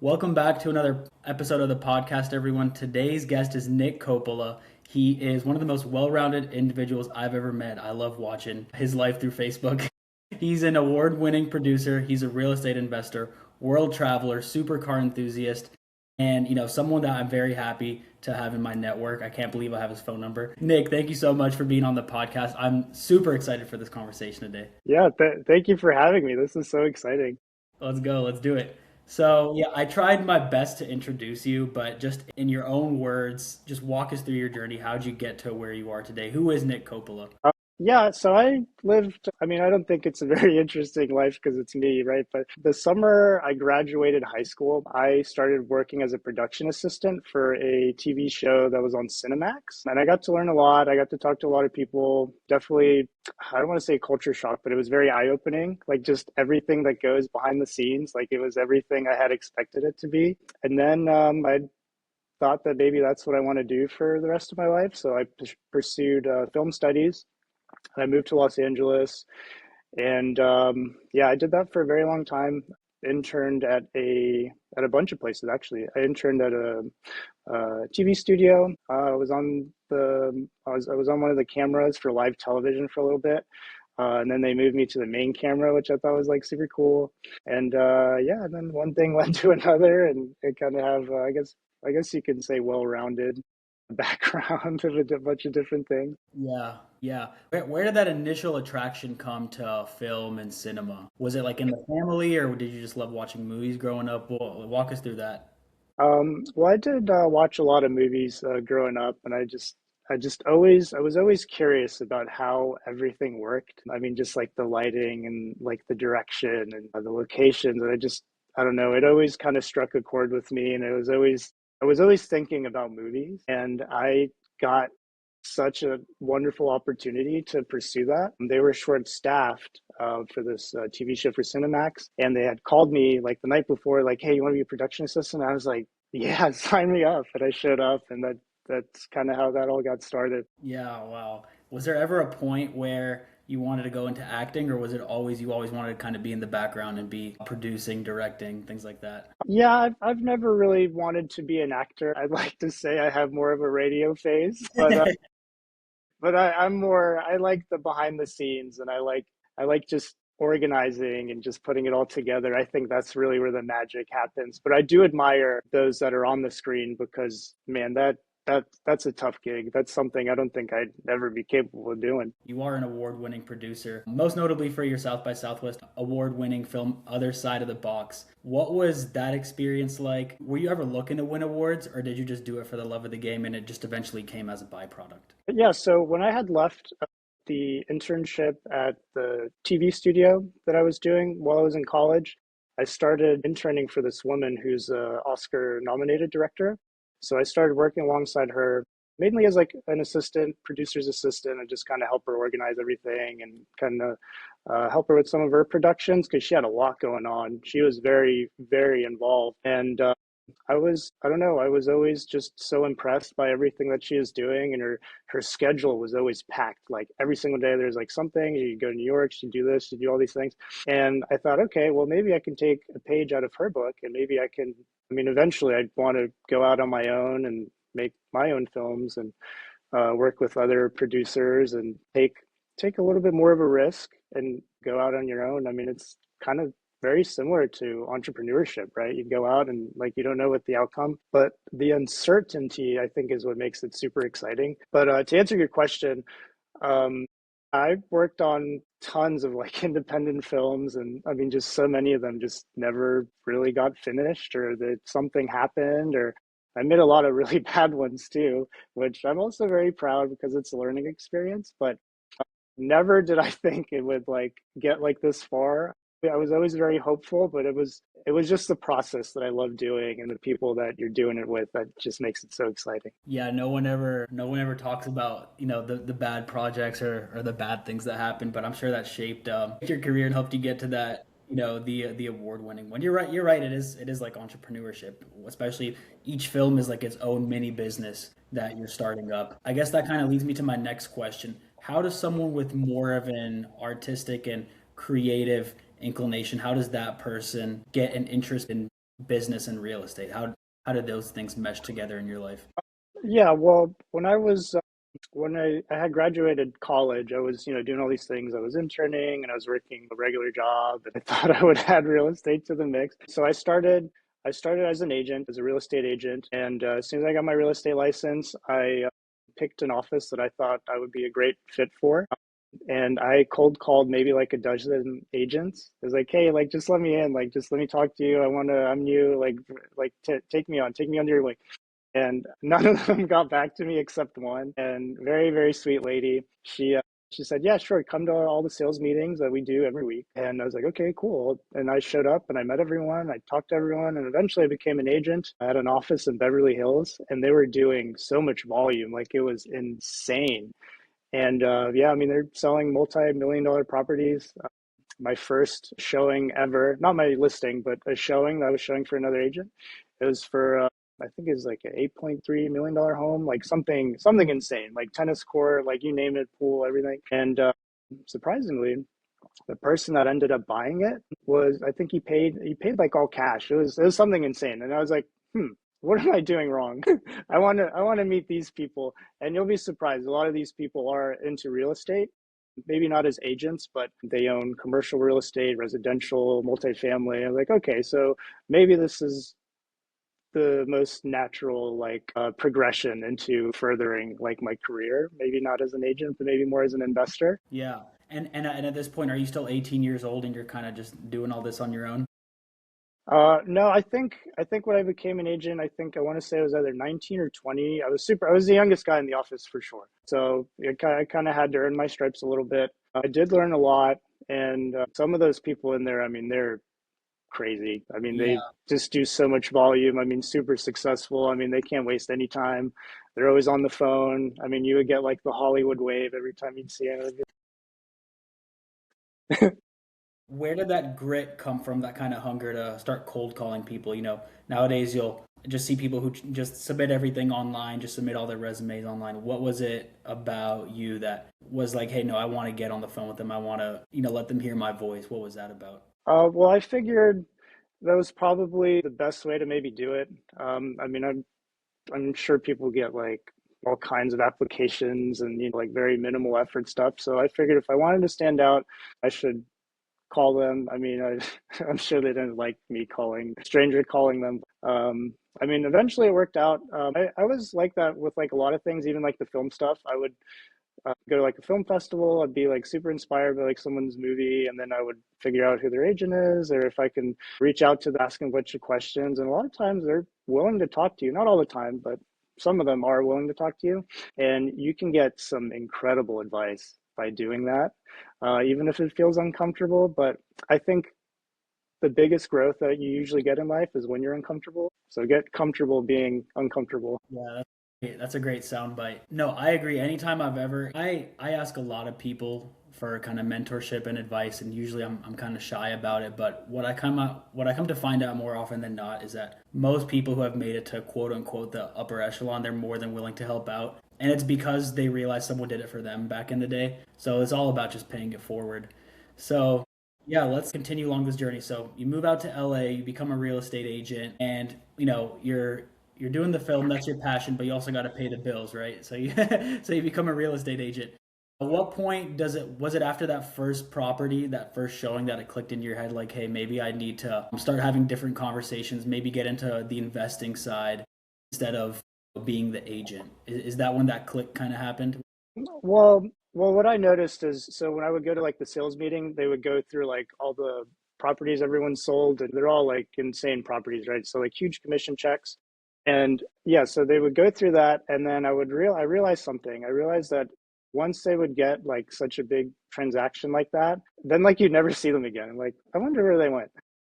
Welcome back to another episode of the podcast, everyone. Today's guest is Nick Coppola. He is one of the most well rounded individuals I've ever met. I love watching his life through Facebook. He's an award winning producer, he's a real estate investor, world traveler, supercar enthusiast, and someone that I'm very happy to have in my network. I can't believe I have his phone number. Nick, thank you so much for being on the podcast. I'm super excited for this conversation today. Yeah, thank you for having me. This is so exciting. Let's go. Let's do it. So, yeah, I tried my best to introduce you, but just in your own words, just walk us through your journey. How'd you get to where you are today? Who is Nick Coppola? Yeah, so I lived, I mean, I don't think it's a very interesting life because it's me, right? But the summer I graduated high school, I started working as a production assistant for a TV show that was on Cinemax. And I got to learn a lot. I got to talk to a lot of people. Definitely, I don't want to say culture shock, but it was very eye-opening. Like just everything that goes behind the scenes, like it was everything I had expected it to be. And then I thought that maybe that's what I want to do for the rest of my life. So I pursued film studies. I moved to Los Angeles, and yeah, I did that for a very long time. Interned at a bunch of places actually. I interned at a TV studio. I was on one of the cameras for live television for a little bit. And then they moved me to the main camera, which I thought was like super cool. And yeah, and then one thing led to another, and it kind of have I guess you can say well-rounded background of a bunch of different things. Yeah, yeah. Where did that initial attraction come to film and cinema? Was it like in the family, or did you just love watching movies growing up? Walk us through that. Well, I did watch a lot of movies growing up, and I was always curious about how everything worked. I mean, just like the lighting and like the direction and the locations. And I don't know, it always kind of struck a chord with me, and I was always thinking about movies, and I got such a wonderful opportunity to pursue that. They were short staffed for this TV show for Cinemax, and they had called me like the night before, like, "Hey, you want to be a production assistant?" I was like, "Yeah, sign me up." And I showed up, and that's kind of how that all got started. Yeah, wow. Was there ever a point where you wanted to go into acting, or was it always you always wanted to kind of be in the background and be producing, directing, things like that? Yeah, I've never really wanted to be an actor. I'd like to say I have more of a radio phase, but I'm more, I like the behind the scenes, and I like just organizing and just putting it all together. I think that's really where the magic happens. But I do admire those that are on the screen because man, that's a tough gig. That's something I don't think I'd ever be capable of doing. You are an award-winning producer, most notably for your South by Southwest award-winning film Other Side of the Box. What was that experience like? Were you ever looking to win awards, or did you just do it for the love of the game and it just eventually came as a byproduct? But yeah, so when I had left the internship at the TV studio that I was doing while I was in college, I started interning for this woman who's a Oscar nominated director. So I started working alongside her mainly as like an assistant, producer's assistant, and just kind of help her organize everything and kind of help her with some of her productions because she had a lot going on. She was very, very involved. And I don't know, I was always just so impressed by everything that she was doing, and her schedule was always packed. Like every single day, there's like something. You go to New York, she do this, she do all these things, and I thought, okay, well maybe I can take a page out of her book, and maybe I can. I mean, eventually, I'd want to go out on my own and make my own films and work with other producers and take a little bit more of a risk and go out on your own. I mean, it's kind of very similar to entrepreneurship, right? You go out and like you don't know what the outcome, but the uncertainty I think is what makes it super exciting. But to answer your question, um, I've worked on tons of like independent films, and I mean, just so many of them just never really got finished, or that something happened, or I made a lot of really bad ones too, which I'm also very proud because it's a learning experience. But never did I think it would like get like this far. I was always very hopeful, but it was just the process that I love doing and the people that you're doing it with that just makes it so exciting. Yeah, no one ever talks about, the bad projects or the bad things that happen, but I'm sure that shaped your career and helped you get to that, the award winning one. You're right, it is like entrepreneurship, especially each film is like its own mini business that you're starting up. I guess that kind of leads me to my next question. How does someone with more of an artistic and creative inclination, how does that person get an interest in business and real estate? How did those things mesh together in your life? Yeah, well, when I had graduated college, I was, doing all these things. I was interning and I was working a regular job, and I thought I would add real estate to the mix. So I started as an agent, as a real estate agent, and as soon as I got my real estate license, I picked an office that I thought I would be a great fit for. And I cold called maybe like a dozen agents. I was like, "Hey, like, just let me in. Like, just let me talk to you. I'm new. Take me on. Take me under your wing." And none of them got back to me except one. And very, very sweet lady. She said, "Yeah, sure, come to all the sales meetings that we do every week." And I was like, "Okay, cool." And I showed up and I met everyone. I talked to everyone, and eventually I became an agent. I had an office in Beverly Hills, and they were doing so much volume, like it was insane. And yeah, I mean, they're selling multi-million dollar properties. My first showing ever, not my listing, but a showing that I was showing for another agent. It was for, I think it was like an $8.3 million home, like something insane, like tennis court, like you name it, pool, everything. And surprisingly, the person that ended up buying it was, I think he paid like all cash. It was something insane. And I was like, what am I doing wrong? I want to meet these people, and you'll be surprised. A lot of these people are into real estate, maybe not as agents, but they own commercial real estate, residential, multifamily. I'm like, okay, so maybe this is the most natural like progression into furthering like my career. Maybe not as an agent, but maybe more as an investor. Yeah. And at this point, are you still 18 years old and you're kind of just doing all this on your own? No, I think when I became an agent, I think I want to say I was either 19 or 20. I was the youngest guy in the office for sure. So I kind of had to earn my stripes a little bit. I did learn a lot, and some of those people in there, I mean, they're crazy. I mean, Yeah. they just do so much volume. I mean, super successful. I mean, they can't waste any time. They're always on the phone. I mean, you would get like the Hollywood wave every time you'd see it. Where did that grit come from, that kind of hunger to start cold calling people? Nowadays you'll just see people who just submit everything online, just submit all their resumes online. What was it about you that was like, hey, no, I want to get on the phone with them. I want to, let them hear my voice. What was that about? Well, I figured that was probably the best way to maybe do it. I mean, I'm sure people get like all kinds of applications and like very minimal effort stuff. So I figured if I wanted to stand out, I should call them. I mean, I'm sure they didn't like me calling stranger calling them. I mean, eventually it worked out. I was like that with like a lot of things, even like the film stuff. I would go to like a film festival. I'd be like super inspired by like someone's movie, and then I would figure out who their agent is, or if I can reach out to them, ask them a bunch of questions. And a lot of times they're willing to talk to you. Not all the time, but some of them are willing to talk to you, and you can get some incredible advice by doing that, even if it feels uncomfortable. But I think the biggest growth that you usually get in life is when you're uncomfortable. So get comfortable being uncomfortable. Yeah, that's a great soundbite. No, I agree. Anytime I ask a lot of people for kind of mentorship and advice, and usually I'm kind of shy about it. But what I come to find out more often than not is that most people who have made it to quote unquote the upper echelon, they're more than willing to help out, and it's because they realize someone did it for them back in the day. So it's all about just paying it forward. So yeah, let's continue along this journey. So you move out to LA, you become a real estate agent, and you're doing the film, that's your passion, but you also got to pay the bills, right? So you so you become a real estate agent. At what point was it after that first property, that first showing, that it clicked in your head like, hey, maybe I need to start having different conversations, maybe get into the investing side instead of being the agent? Is that when that click kind of happened? Well, what I noticed is, so when I would go to like the sales meeting, they would go through like all the properties everyone sold, and they're all like insane properties, right? So like huge commission checks. And yeah, so they would go through that, and then I realized something. I realized that once they would get like such a big transaction like that, then like you'd never see them again. I'm like, I wonder where they went.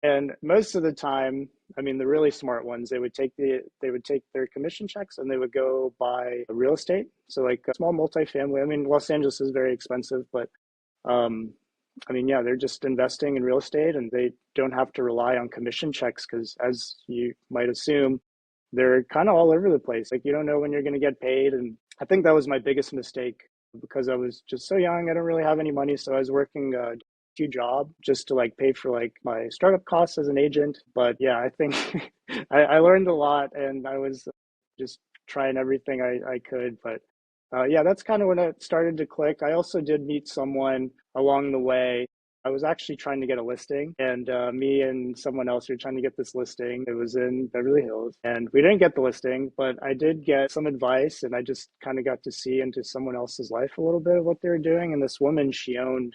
And most of the time, I mean, the really smart ones, they would take their commission checks and they would go buy real estate. So like a small multifamily. I mean, Los Angeles is very expensive, but um, I mean, yeah, they're just investing in real estate and they don't have to rely on commission checks because, as you might assume, they're kind of all over the place. Like you don't know when you're going to get paid, and I think that was my biggest mistake because I was just so young. I don't really have any money, so I was working W-2 job just to like pay for like my startup costs as an agent. But yeah, I think I learned a lot, and I was just trying everything I could. But yeah, that's kind of when it started to click. I also did meet someone along the way. I was actually trying to get a listing, and me and someone else were trying to get this listing. It was in Beverly Hills, and we didn't get the listing, but I did get some advice, and I just kind of got to see into someone else's life a little bit of what they were doing. And this woman, she owned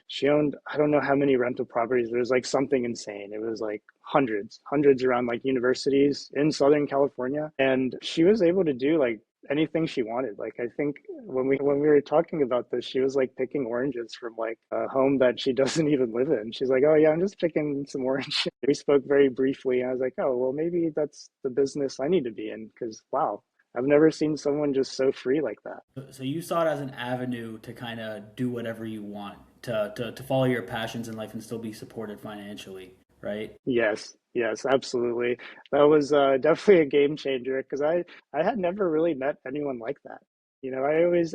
I don't know how many rental properties. There was like something insane. It was like hundreds around like universities in Southern California, and she was able to do like anything she wanted. Like I think when we were talking about this, she was like picking oranges from like a home that she doesn't even live in. She's like, "Oh yeah, I'm just picking some oranges." We spoke very briefly, and I was like, "Oh well, maybe that's the business I need to be in." Because wow, I've never seen someone just so free like that. So you saw it as an avenue to kind of do whatever you want, to follow your passions in life and still be supported financially, right? Yes, yes, absolutely. That was definitely a game changer because I had never really met anyone like that.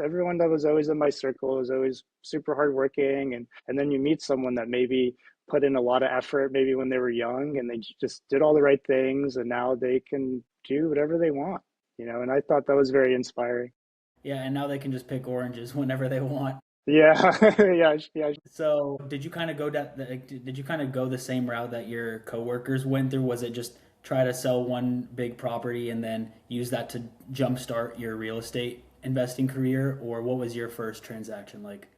Everyone that was always in my circle was always super hardworking, and then you meet someone that maybe put in a lot of effort, maybe when they were young, and they just did all the right things, and now they can do whatever they want. And I thought that was very inspiring. Yeah, and now they can just pick oranges whenever they want. Yeah, yeah, yeah. So, did you kind of go that? Did you kind of go the same route that your coworkers went through? Was it just try to sell one big property and then use that to jumpstart your real estate investing career, or what was your first transaction like?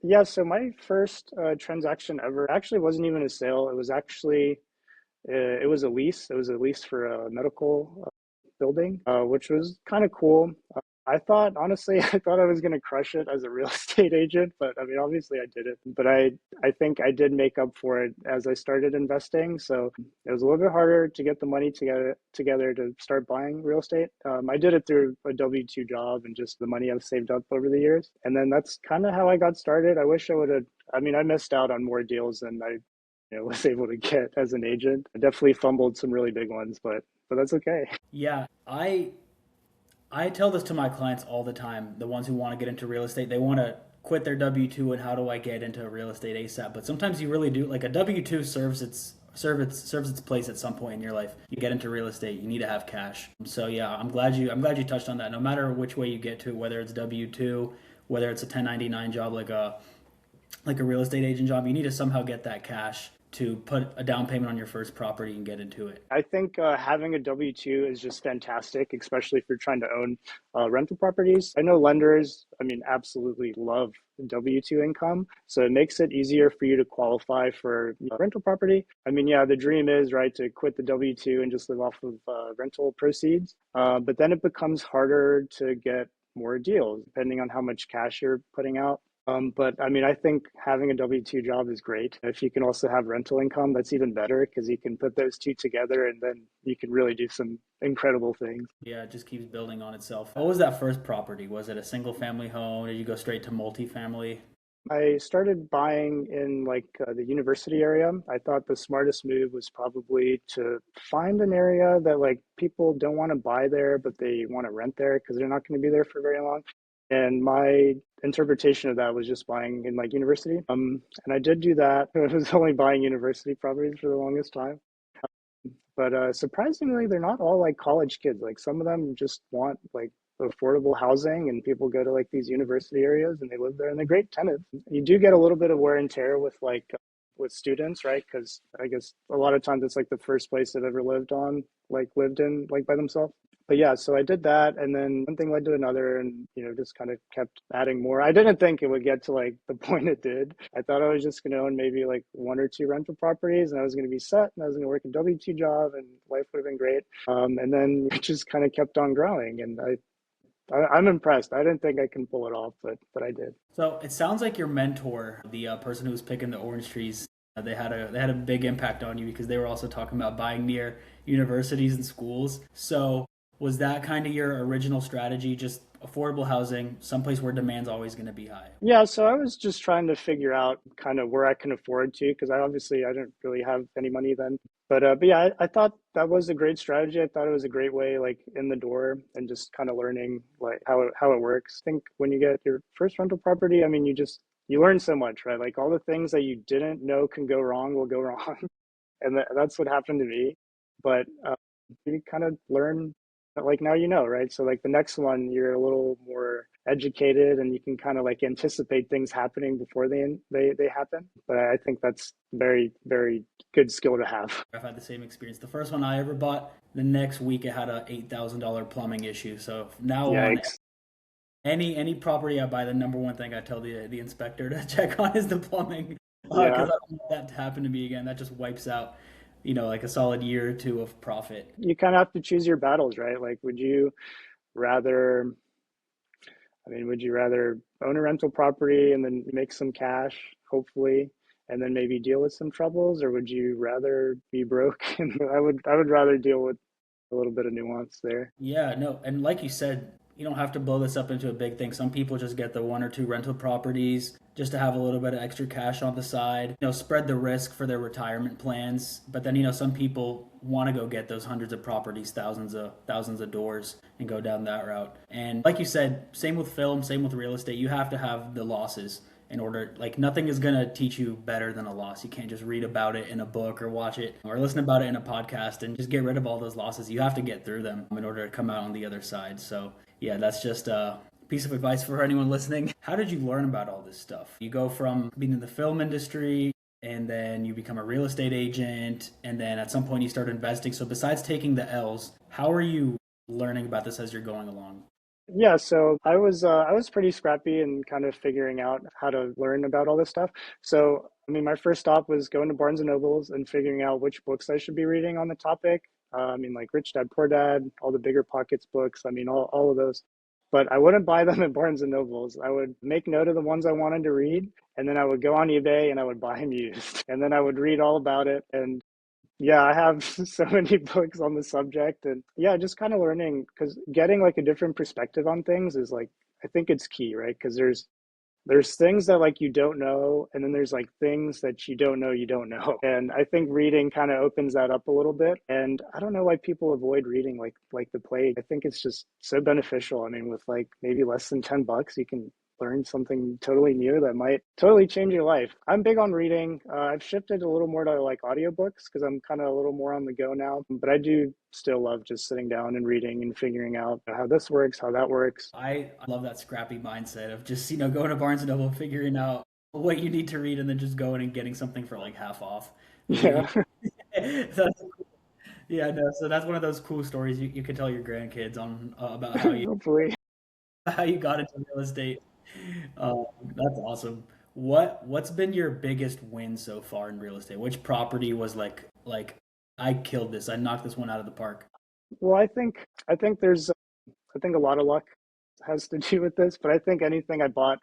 Yeah, so my first transaction ever actually wasn't even a sale. It was a lease. It was a lease for a medical building, which was kind of cool. I thought, honestly, I thought I was going to crush it as a real estate agent, but I mean, obviously I didn't. But I think I did make up for it as I started investing. So it was a little bit harder to get the money together to start buying real estate. I did it through a W-2 job and just the money I've saved up over the years. And then that's kind of how I got started. I wish I would have, I mean, I missed out on more deals than I was able to get as an agent. I definitely fumbled some really big ones, but that's okay. Yeah, I tell this to my clients all the time. The ones who want to get into real estate, they want to quit their W two and how do I get into real estate ASAP? But sometimes you really do. Like a W two serves its place at some point in your life. You get into real estate, you need to have cash. So yeah, I'm glad you touched on that. No matter which way you get to, whether it's W two, whether it's a 1099 job like a real estate agent job, you need to somehow get that cash to put a down payment on your first property and get into it. I think having a W-2 is just fantastic, especially if you're trying to own rental properties. I know lenders, I mean, absolutely love W-2 income. So it makes it easier for you to qualify for a rental property. I mean, yeah, the dream is, right, to quit the W-2 and just live off of rental proceeds. But then it becomes harder to get more deals depending on how much cash you're putting out. But I mean, I think having a W-2 job is great. If you can also have rental income, that's even better because you can put those two together and then you can really do some incredible things. Yeah, it just keeps building on itself. What was that first property? Was it a single family home? Did you go straight to multifamily? I started buying in like the university area. I thought the smartest move was probably to find an area that like people don't want to buy there, but they want to rent there because they're not going to be there for very long. And my interpretation of that was just buying in like university. And I did do that. I was only buying university properties for the longest time. But surprisingly, they're not all like college kids. Like some of them just want like affordable housing, and people go to like these university areas and they live there and they're great tenants. You do get a little bit of wear and tear with students, right? Because I guess a lot of times it's like the first place they've ever lived in like by themselves. But yeah, so I did that, and then one thing led to another, and just kind of kept adding more. I didn't think it would get to like the point it did. I thought I was just going to own maybe like one or two rental properties, and I was going to be set, and I was going to work a W-2 job, and life would have been great. And then it just kind of kept on growing, and I'm impressed. I didn't think I can pull it off, but I did. So it sounds like your mentor, the person who was picking the orange trees, they had a big impact on you because they were also talking about buying near universities and schools. So was that kind of your original strategy, just affordable housing, someplace where demand's always going to be high? Yeah, so I was just trying to figure out kind of where I can afford to, because I didn't really have any money then. But yeah, I thought that was a great strategy. I thought it was a great way, like in the door, and just kind of learning like how it works. I think when you get your first rental property, I mean, you learn so much, right? Like all the things that you didn't know can go wrong will go wrong. And that's what happened to me. But you kind of learn, like now you know, right? So like the next one, you're a little more educated, and you can kind of like anticipate things happening before they happen. But I think that's very good skill to have. I've had the same experience. The first one I ever bought, the next week it had a $8,000 plumbing issue. So from now on, Yikes. any property I buy, the number one thing I tell the inspector to check on is the plumbing, because Yeah, I don't want that to happen to me again. That just wipes out, like a solid year or two of profit. you kind of have to choose your battles, right? Like, would you rather, would you rather own a rental property and then make some cash, hopefully, and then maybe deal with some troubles, or would you rather be broke? And I would rather deal with a little bit of nuance there. Yeah, no, and like you said, you don't have to blow this up into a big thing. Some people just get the one or two rental properties just to have a little bit of extra cash on the side, spread the risk for their retirement plans. But then, some people want to go get those hundreds of properties, thousands of doors and go down that route. And like you said, same with film, same with real estate, you have to have the losses in order, like nothing is going to teach you better than a loss. You can't just read about it in a book or watch it or listen about it in a podcast and just get rid of all those losses. You have to get through them in order to come out on the other side. So yeah, that's just a piece of advice for anyone listening. How did you learn about all this stuff? You go from being in the film industry, and then you become a real estate agent, and then at some point you start investing. So besides taking the L's, how are you learning about this as you're going along? Yeah, so I was pretty scrappy and kind of figuring out how to learn about all this stuff. So my first stop was going to Barnes and Nobles and figuring out which books I should be reading on the topic. Like Rich Dad Poor Dad, all the Bigger Pockets books. All of those. But I wouldn't buy them at Barnes and Nobles. I would make note of the ones I wanted to read, and then I would go on eBay and I would buy them used, and then I would read all about it. And yeah, I have so many books on the subject, and yeah, just kind of learning, because getting like a different perspective on things is like, I think it's key, right? Because there's things that like you don't know, and then there's like things that you don't know. And I think reading kind of opens that up a little bit. And I don't know why people avoid reading like the plague. I think it's just so beneficial. With like maybe less than $10, you can learn something totally new that might totally change your life. I'm big on reading. I've shifted a little more to like audiobooks because I'm kind of a little more on the go now. But I do still love just sitting down and reading and figuring out how this works, how that works. I love that scrappy mindset of just, going to Barnes and Noble, figuring out what you need to read, and then just going and getting something for like half off. Yeah, That's, yeah, no, so that's one of those cool stories you can tell your grandkids on, about how you hopefully. how you got into real estate. Uh, that's awesome. What's been your biggest win so far in real estate? Which property was like I killed this. I knocked this one out of the park. Well, I think a lot of luck has to do with this, but I think anything I bought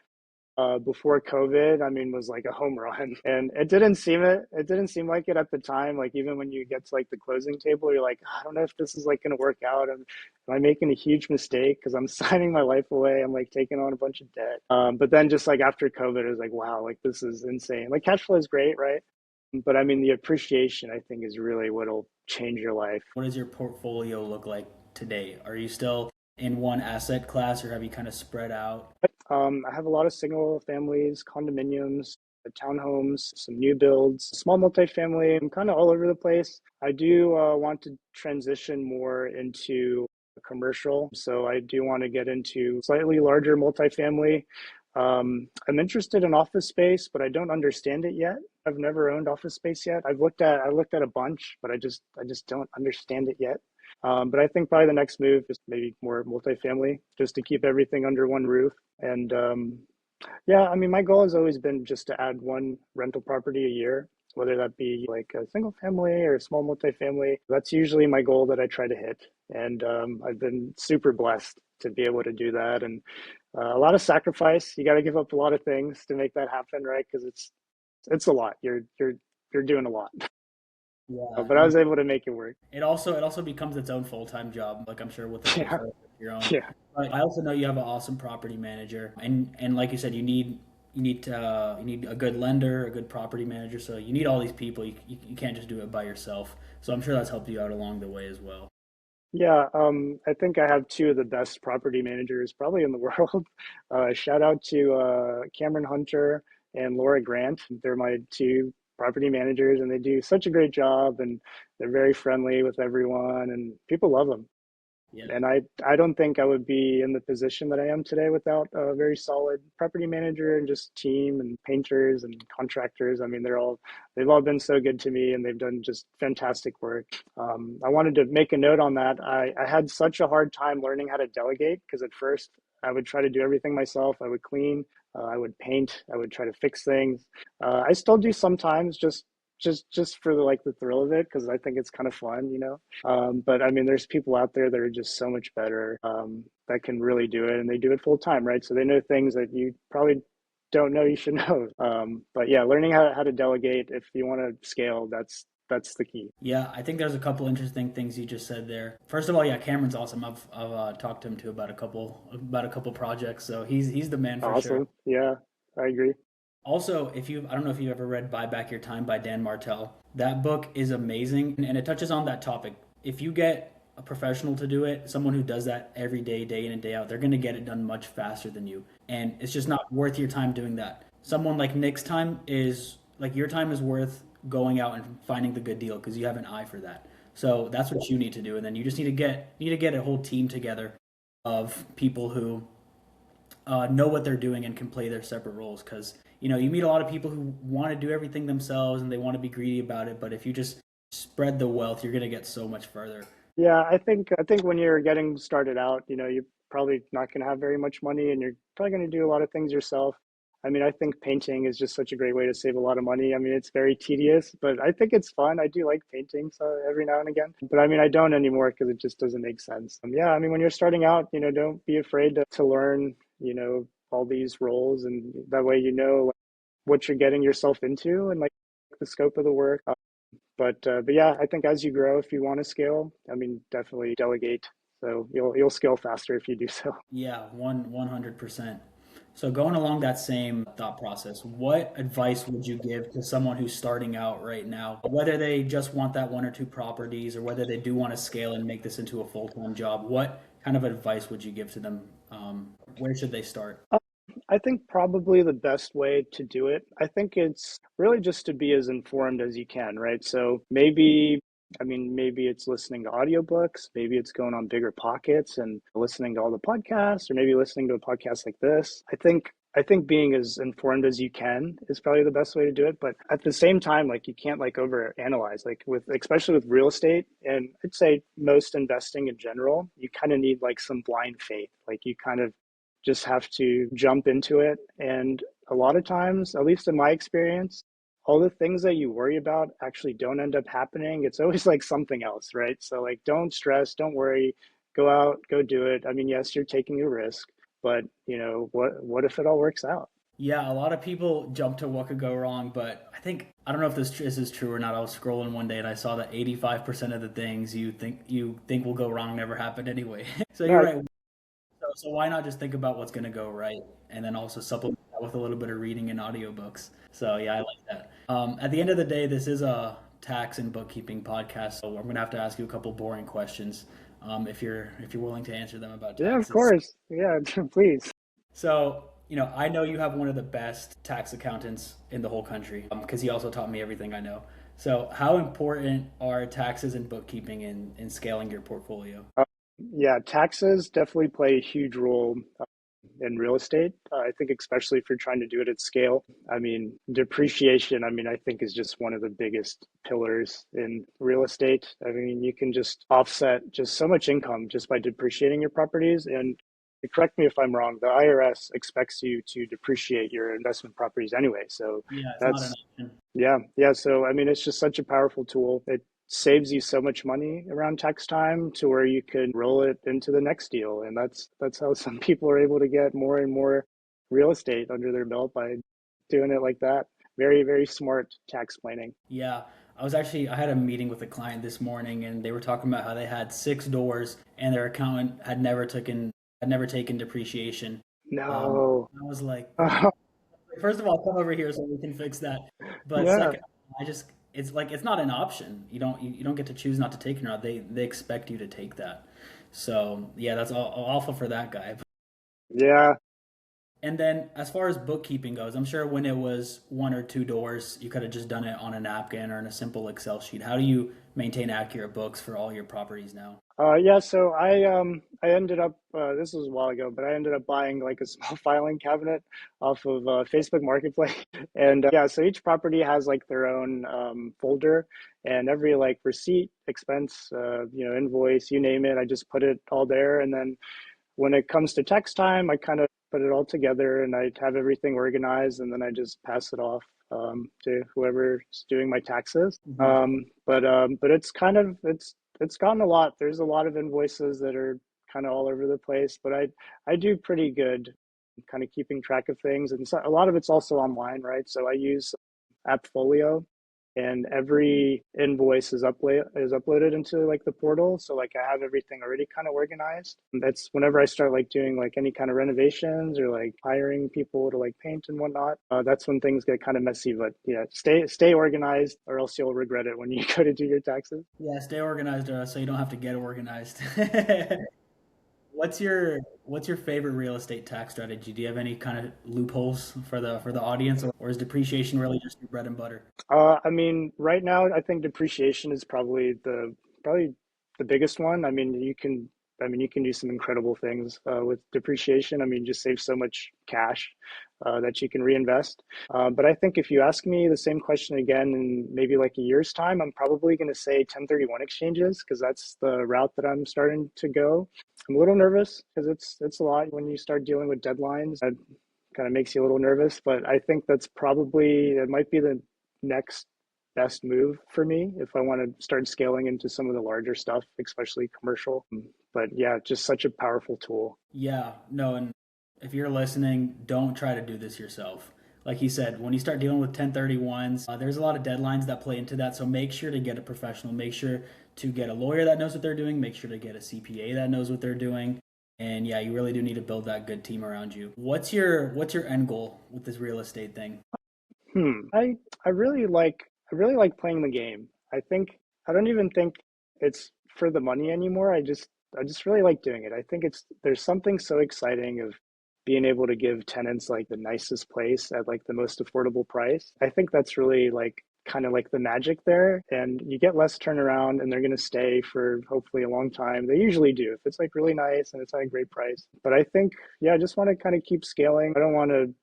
before COVID, was like a home run. And it didn't seem like it at the time. Like even when you get to like the closing table, you're like, I don't know if this is like going to work out. And am I making a huge mistake? Because I'm signing my life away. I'm like taking on a bunch of debt. But then just like after COVID, it was like, wow, like this is insane. Like cash flow is great, right? But the appreciation, I think, is really what'll change your life. What does your portfolio look like today? Are you still in one asset class, or have you kind of spread out? I have a lot of single families, condominiums, townhomes, some new builds, small multifamily. I'm kind of all over the place. I do want to transition more into commercial. So I do want to get into slightly larger multifamily. I'm interested in office space, but I don't understand it yet. I've never owned office space yet. I looked at a bunch, but I just don't understand it yet. But I think probably the next move is maybe more multifamily, just to keep everything under one roof. And yeah, my goal has always been just to add one rental property a year, whether that be like a single family or a small multifamily. That's usually my goal that I try to hit. And I've been super blessed to be able to do that. And a lot of sacrifice. You got to give up a lot of things to make that happen, right? Because it's a lot. You're doing a lot. Yeah, But I was able to make it work. it also becomes its own full time job. Like I'm sure with the Yeah, portfolio of your own. yeah. But I also know you have an awesome property manager, and like you said, you need a good lender, a good property manager. So you need all these people. You can't just do it by yourself. So I'm sure that's helped you out along the way as well. Yeah, I think I have two of the best property managers probably in the world. Shout out to Cameron Hunter and Laura Grant. They're my two property managers, and they do such a great job, and they're very friendly with everyone, and people love them. Yeah. And I don't think I would be in the position that I am today without a very solid property manager and just team and painters and contractors. I mean, they've all been so good to me, and they've done just fantastic work. I wanted to make a note on that. I had such a hard time learning how to delegate because at first I would try to do everything myself. I would clean, I would paint, I would try to fix things. I still do sometimes, just for the thrill of it, because I think it's kind of fun, you know. But I mean, there's people out there that are just so much better, that can really do it, and they do it full time, right? So they know things that you probably don't know you should know. But yeah, learning how to delegate if you want to scale, that's the key. Yeah, I think there's a couple interesting things you just said there. First of all, yeah, Cameron's awesome. I've talked to him too about a couple projects, so he's the man for sure. Awesome. Yeah, I agree. Also, if you I don't know if you've ever read Buy Back Your Time by Dan Martell. That book is amazing and it touches on that topic. If you get a professional to do it, someone who does that every day, day in and day out, they're going to get it done much faster than you. And it's just not worth your time doing that. Someone like Nick's time is like your time is worth going out and finding the good deal because you have an eye for that. So that's what you need to do, and then you just need to get a whole team together of people who know what they're doing and can play their separate roles. Because you meet a lot of people who want to do everything themselves and they want to be greedy about it. But if you just spread the wealth, you're gonna get so much further. Yeah, I think when you're getting started out, you're probably not going to have very much money, and you're probably going to do a lot of things yourself. I mean, I think painting is just such a great way to save a lot of money. I mean, it's very tedious, but I think it's fun. I do like painting so every now and again. But I mean, I don't anymore because it just doesn't make sense. Yeah, I mean, when you're starting out, don't be afraid to learn, all these roles, and that way like, what you're getting yourself into and like the scope of the work. But yeah, I think as you grow, if you want to scale, I mean, definitely delegate. So you'll scale faster if you do so. Yeah, 100%. So going along that same thought process, what advice would you give to someone who's starting out right now, whether they just want that one or two properties or whether they do want to scale and make this into a full-time job? What kind of advice would you give to them? Where should they start? I think probably the best way to do it, I think it's really just to be as informed as you can, right? So maybe it's listening to audiobooks, maybe it's going on Bigger Pockets and listening to all the podcasts, or maybe listening to a podcast like this. I think being as informed as you can is probably the best way to do it. But at the same time, like you can't like over analyze, like especially with real estate, and I'd say most investing in general, you kind of need like some blind faith. Like you kind of just have to jump into it. And a lot of times, at least in my experience, all the things that you worry about actually don't end up happening. It's always like something else, right? So like don't stress, don't worry, go out, go do it. I mean, yes, you're taking a risk, but what if it all works out? Yeah, a lot of people jump to what could go wrong, but I don't know if this is true or not. I was scrolling one day and I saw that 85% of the things you think will go wrong never happened anyway. So you're No, right. So why not just think about what's going to go right and then also supplement that with a little bit of reading and audiobooks. So yeah, I like that. At the end of the day, this is a tax and bookkeeping podcast, so I'm going to have to ask you a couple boring questions, if you're willing to answer them about yeah, of taxes. course. Yeah, please. So, I know you have one of the best tax accountants in the whole country because he also taught me everything I know. So, how important are taxes and bookkeeping in scaling your portfolio? Yeah, taxes definitely play a huge role in real estate. I think especially if you're trying to do it at scale. I mean, depreciation, I mean, I think is just one of the biggest pillars in real estate. I mean, you can just offset just so much income just by depreciating your properties. And correct me if I'm wrong, the IRS expects you to depreciate your investment properties anyway. So Yeah, it's not an that's option. yeah, yeah. So I mean, it's just such a powerful tool. It saves you so much money around tax time to where you can roll it into the next deal, and that's how some people are able to get more and more real estate under their belt by doing it like that. Very, very smart tax planning. Yeah, I had a meeting with a client this morning and they were talking about how they had six doors and their accountant had never taken depreciation. No. I was like, first of all, come over here so we can fix that. But Yeah, second, it's like it's not an option. You don't get to choose not to take it or not. They expect you to take that. So yeah, that's awful for that guy. yeah. And then as far as bookkeeping goes, I'm sure when it was one or two doors, you could have just done it on a napkin or in a simple Excel sheet. How do you maintain accurate books for all your properties now? Yeah, so I ended up this was a while ago, but I ended up buying like a small filing cabinet off of Facebook Marketplace, and yeah, so each property has like their own folder, and every like receipt, expense, invoice, you name it, I just put it all there, and then when it comes to text time, I kind of put it all together and I have everything organized and then I just pass it off to whoever's doing my taxes. Hmm. But it's kind of it's gotten a lot. There's a lot of invoices that are kind of all over the place, but I do pretty good kind of keeping track of things, and so, a lot of it's also online, right? So I use Appfolio, and every invoice is uploaded into like the portal, so like I have everything already kind of organized. That's whenever I start like doing like any kind of renovations or like hiring people to like paint and whatnot, that's when things get kind of messy. But yeah, stay organized or else you'll regret it when you go to do your taxes. Yeah, stay organized so you don't have to get organized. What's your favorite real estate tax strategy? Do you have any kind of loopholes for the audience, or is depreciation really just your bread and butter? I mean, right now, I think depreciation is probably the biggest one. I mean, you can do some incredible things with depreciation. I mean, just save so much cash that you can reinvest. But I think if you ask me the same question again in maybe like a year's time, I'm probably going to say 1031 exchanges because that's the route that I'm starting to go. I'm a little nervous because it's a lot when you start dealing with deadlines. Kind of makes you a little nervous, but I think it might be the next best move for me if I want to start scaling into some of the larger stuff, especially commercial. But yeah, just such a powerful tool. Yeah, no, and if you're listening, don't try to do this yourself. Like he said, when you start dealing with 1031s, there's a lot of deadlines that play into that. So make sure to get a professional. Make sure to get a lawyer that knows what they're doing. Make sure to get a CPA that knows what they're doing. And yeah, you really do need to build that good team around you. What's your end goal with this real estate thing? Hmm. I really like playing the game. I don't even think it's for the money anymore. I just really like doing it. I think it's there's something so exciting of being able to give tenants like the nicest place at like the most affordable price. I think that's really like kind of like the magic there, and you get less turnaround and they're going to stay for hopefully a long time. They usually do if it's like really nice and it's at a great price. But I think yeah, I just want to kind of keep scaling. I don't want to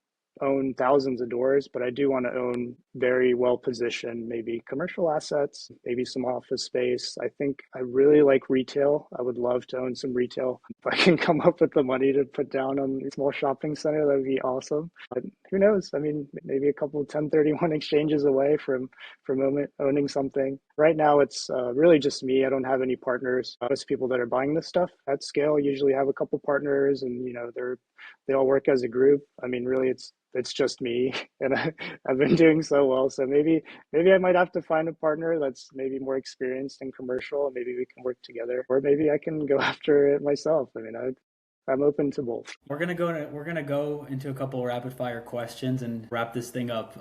own thousands of doors, but I do want to own very well positioned, maybe commercial assets, maybe some office space. I think I really like retail. I would love to own some retail. If I can come up with the money to put down on a small shopping center, that would be awesome. But who knows? I mean, maybe a couple of 1031 exchanges away from owning something. Right now, it's really just me. I don't have any partners. Most people that are buying this stuff at scale usually have a couple partners, and they all work as a group. I mean, really, it's just me, and I've been doing so well. So maybe I might have to find a partner that's maybe more experienced in commercial, and maybe we can work together, or maybe I can go after it myself. I mean, I'm open to both. We're gonna go into a couple of rapid fire questions and wrap this thing up.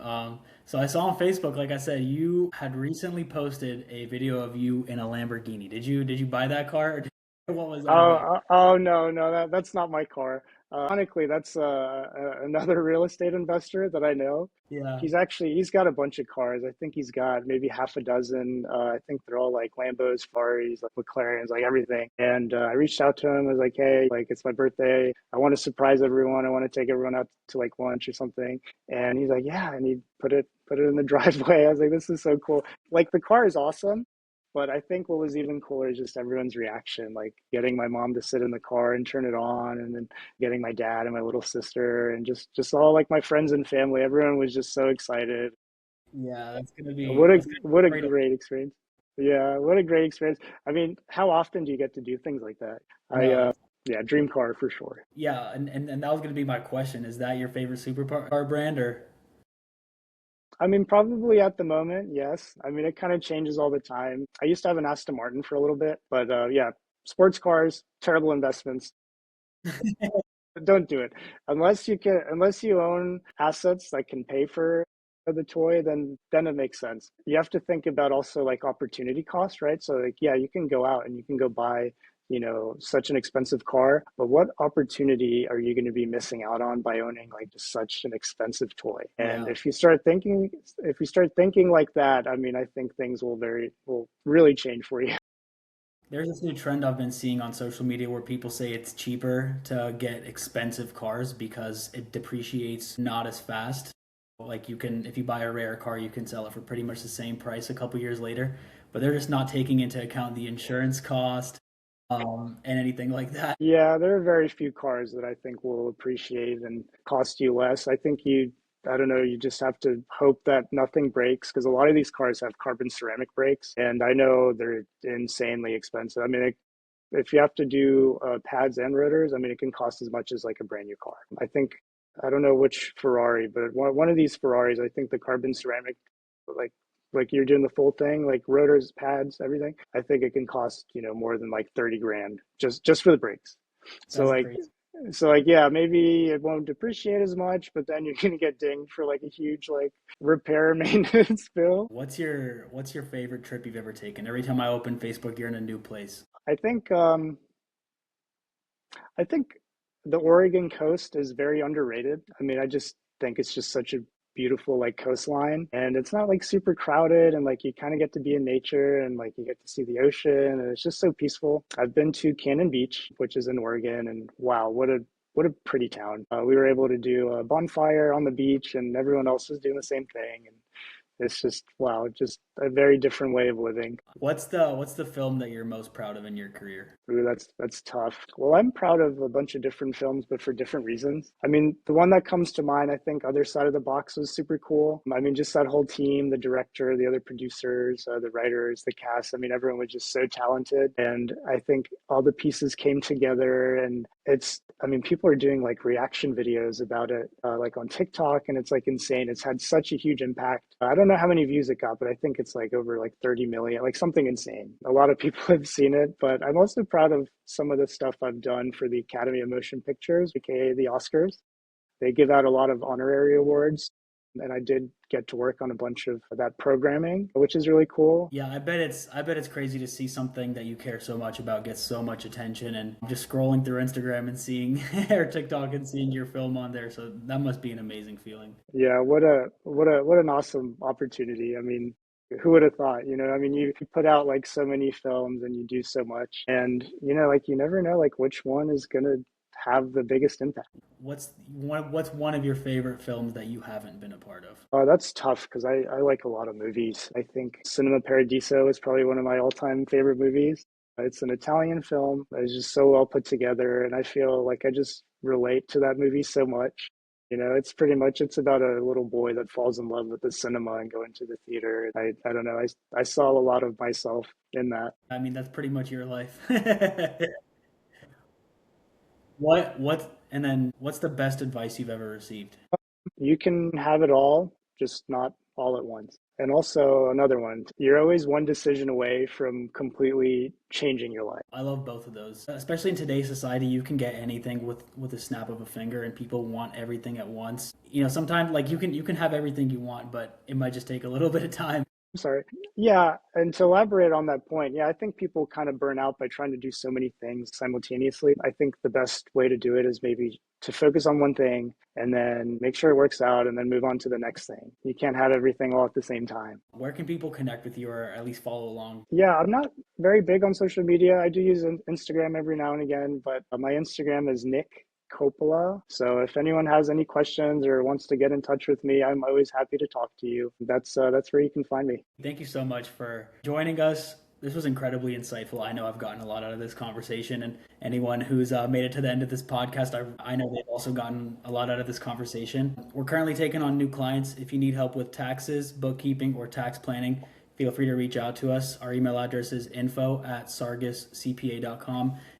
So I saw on Facebook, like I said, you had recently posted a video of you in a Lamborghini. Did you buy that car? What was that about? Oh no, no, that's not my car. Ironically, that's another real estate investor that I know. Yeah. He's got a bunch of cars. I think he's got maybe half a dozen. I think they're all like Lambos, Ferraris, like McLarens, like everything. And I reached out to him. I was like, hey, like it's my birthday. I want to surprise everyone. I want to take everyone out to like lunch or something. And he's like, yeah. And he put it in the driveway. I was like, this is so cool. Like the car is awesome. But I think what was even cooler is just everyone's reaction, like getting my mom to sit in the car and turn it on, and then getting my dad and my little sister, and just all like my friends and family. Everyone was just so excited. Yeah, that's gonna be What a great. great experience! Yeah, what a great experience. I mean, how often do you get to do things like that? No, Yeah, dream car for sure. yeah, and that was gonna be my question. Is that your favorite supercar brand or? I mean, probably at the moment, yes. I mean, it kind of changes all the time. I used to have an Aston Martin for a little bit, but yeah, sports cars, terrible investments. Don't do it unless you own assets that can pay for the toy, then it makes sense. You have to think about also like opportunity cost, right? So like yeah, you can go out and you can go buy such an expensive car, but what opportunity are you going to be missing out on by owning like just such an expensive toy? And Yeah. if you start thinking like that, I mean, I think things will really change for you. There's this new trend I've been seeing on social media where people say it's cheaper to get expensive cars because it depreciates not as fast. Like you can, if you buy a rare car, you can sell it for pretty much the same price a couple years later. But they're just not taking into account the insurance cost, and anything like that. Yeah, there are very few cars that I think will appreciate and cost you less. I don't know, you just have to hope that nothing breaks because a lot of these cars have carbon ceramic brakes, and I know they're insanely expensive. I mean, if you have to do pads and rotors, I mean, it can cost as much as like a brand new car. I don't know which Ferrari, but one of these Ferraris, I think the carbon ceramic, like like you're doing the full thing, like rotors, pads, everything. I think it can cost more than like 30 grand just for the brakes. So That's like crazy. yeah, maybe it won't depreciate as much, but then you're gonna get dinged for like a huge like repair maintenance bill. What's your favorite trip you've ever taken? Every time I open Facebook, you're in a new place. I think um I think the Oregon coast is very underrated. I mean, I just think it's just such a beautiful like coastline, and it's not like super crowded, and like you kind of get to be in nature, and like you get to see the ocean, and it's just so peaceful. I've been to Cannon Beach, which is in Oregon, and wow, what a pretty town. We were able to do a bonfire on the beach, and everyone else was doing the same thing, and it's just wow, just a very different way of living. What's the film that you're most proud of in your career? Ooh, that's tough. Well, I'm proud of a bunch of different films, but for different reasons. I mean, the one that comes to mind, I think Other Side of the Box was super cool. I mean, just that whole team, the director, the other producers, the writers, the cast. I mean, everyone was just so talented, and I think all the pieces came together. And I mean, people are doing like reaction videos about it, like on TikTok, and it's like insane. It's had such a huge impact. I don't know how many views it got, but I think it's like over like 30 million, like something insane. A lot of people have seen it, but I'm also proud of some of the stuff I've done for the Academy of Motion Pictures, aka the Oscars. They give out a lot of honorary awards, and I did get to work on a bunch of that programming, which is really cool. Yeah, I bet it's crazy to see something that you care so much about get so much attention, and just scrolling through Instagram and seeing or TikTok and seeing your film on there. So that must be an amazing feeling. Yeah, what an awesome opportunity. I mean, who would have thought, I mean, you put out like so many films and you do so much, and like you never know like which one is gonna have the biggest impact. What's one of your favorite films that you haven't been a part of? That's tough because I like a lot of movies. I think Cinema Paradiso is probably one of my all-time favorite movies. It's an Italian film. It's just so well put together, and I feel like I just relate to that movie so much. It's about a little boy that falls in love with the cinema and going to the theater. I don't know. I saw a lot of myself in that. I mean, that's pretty much your life. What's the best advice you've ever received? You can have it all, just not all at once. And also another one, you're always one decision away from completely changing your life. I love both of those. Especially in today's society, you can get anything with a snap of a finger, and people want everything at once. Sometimes like you can have everything you want, but it might just take a little bit of time. I'm sorry. Yeah, and to elaborate on that point, yeah, I think people kind of burn out by trying to do so many things simultaneously. I think the best way to do it is maybe to focus on one thing and then make sure it works out and then move on to the next thing. You can't have everything all at the same time. Where can people connect with you or at least follow along? Yeah, I'm not very big on social media. I do use Instagram every now and again, but my Instagram is Nick Coppola. So if anyone has any questions or wants to get in touch with me, I'm always happy to talk to you. That's where you can find me. Thank you so much for joining us. This was incredibly insightful. I know I've gotten a lot out of this conversation, and anyone who's made it to the end of this podcast, I know they've also gotten a lot out of this conversation. We're currently taking on new clients. If you need help with taxes, bookkeeping, or tax planning, feel free to reach out to us. Our email address is info@sargascpa.com.